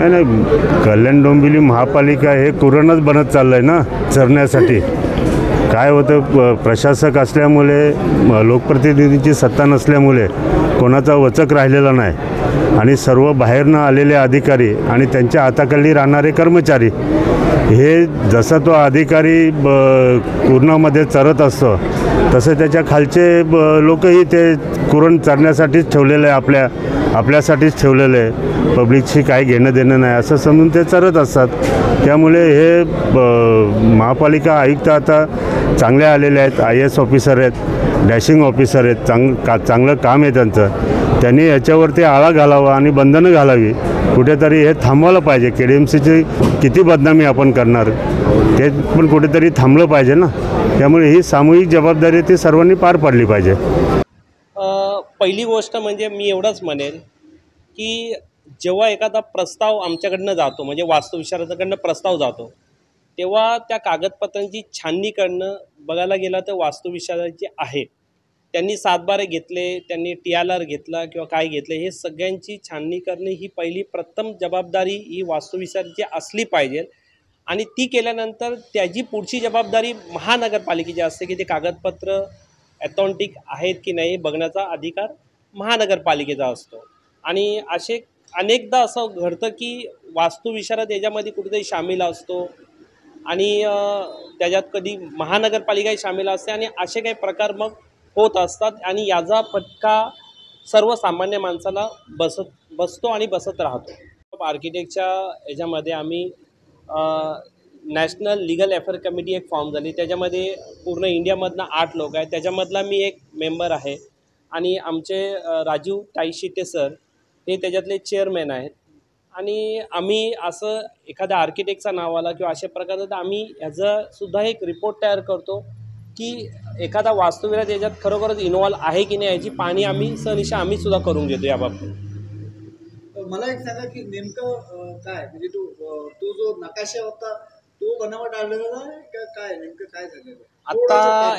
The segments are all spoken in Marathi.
नाही नाही, कल्याण डोंबिवली महापालिका हे कुरणच बनत चाललं आहे ना चरण्यासाठी. काय होतं, प्रशासक असल्यामुळे लोकप्रतिनिधींची सत्ता नसल्यामुळे कोणाचा वचक राहिलेला नाही आणि सर्व बाहेरनं आलेले अधिकारी आणि त्यांच्या हाताखाली राहणारे कर्मचारी हे जसा तो अधिकारी कुरणामध्ये चरत असतो तसं त्याच्या खालचे लोकही ते कुरण चरण्यासाठीच ठेवलेलं आहे, आपल्यासाठीच ठेवलेलं आहे. पब्लिकशी काही घेणं देणं नाही असं समजून ते चरत असतात. त्यामुळे हे महापालिका आयुक्त आता चांगले आलेले आहेत, IAS ऑफिसर आहेत, डॅशिंग ऑफिसर आहेत, चांगलं काम आहे त्यांचं. त्यांनी याच्यावरती आळा घालावा आणि बंधनं घालावी. कुठेतरी हे थांबवायला पाहिजे. KDMCची किती बदनामी आपण करणार, ते पण कुठेतरी थांबलं पाहिजे ना. त्यामुळे ही सामूहिक जबाबदारी ती सर्वांनी पार पाडली पाहिजे. पहिली गोष्ट म्हणजे मी एवढंच म्हणेल की जेव्हा एखादा प्रस्ताव आमच्याकडनं जातो, म्हणजे वास्तुविशारदाकडनं प्रस्ताव जातो, तेव्हा त्या कागदपत्रांची छाननी करणं बघायला गेलं तर वास्तुविशारदाचे आहे. त्यांनी 7/12 घेतले, त्यांनी TLR घेतला किंवा काय घेतले, हे सगळ्यांची छाननी करणे ही पहिली प्रथम जबाबदारी ही वास्तुविशारदाची असली पाहिजे. आणि ती केल्यानंतर त्याची पुढची जबाबदारी महानगरपालिकेची असते की ते कागदपत्र ॲथॉन्टिक आहेत की नाही बघण्याचा अधिकार महानगरपालिकेचा असतो. आणि असे अनेकदा असं घडतं की वास्तुविशारद याच्यामध्ये कुठेतरी सामील असतो आणि त्याच्यात कधी महानगरपालिकाही सामील असते आणि असे काही प्रकार मग होत असतात आणि याचा फटका सर्वसामान्य माणसाला बसतो आणि बसत राहतो. आर्किटेक्टच्या याच्यामध्ये आम्ही नॅशनल लीगल अफेअर कमिटी एक फॉर्म झाली, त्याच्यामध्ये पूर्ण इंडियामधनं 8 लोक आहेत, त्याच्यामधला मी एक मेंबर आहे आणि आमचे राजीव ताईशिटे सर हे त्याच्यातले चेअरमॅन आहेत. आणि आम्ही असं एखाद्या आर्किटेक्टचा नाव आला किंवा अशा प्रकारचं तर आम्ही ह्याचासुद्धा एक रिपोर्ट तयार करतो की एखादा वास्तुविशारद याच्यात खरोखरच इन्व्हॉल्व आहे की नाही याची पाहणी आम्ही सहनिशा आम्हीसुद्धा करून घेतो याबाबतीत. मला एक सांगा की नेमकं काय म्हणजे तो जो नकाशा होता तो बनावट आलेला आहे का काय, नेमकं काय झालेलं? आता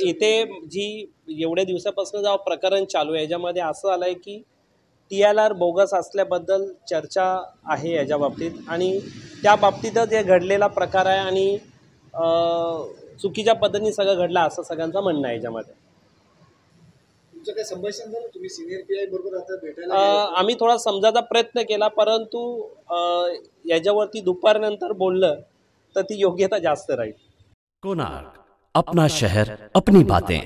इथे जी एवढ्या दिवसापासून जेव्हा प्रकरण चालू आहे याच्यामध्ये असं आलं आहे की TLR बोगस असल्याबद्दल चर्चा आहे याच्या बाबतीत आणि त्या बाबतीतच हे घडलेला प्रकार आहे आणि चुकीच्या पद्धतीने सगळं घडलं असं सगळ्यांचं म्हणणं आहे याच्यामध्ये. तुमचं काय संभाषण झालं? तुम्ही सिनियर PI बरोबर आता भेटायला आम्ही थोडा समजायचा प्रयत्न केला, परंतु याच्यावरती दुपारनंतर बोललं तर ती योग्यता जास्त राहील. कोणार्क, अपना शहर अपनी बातें.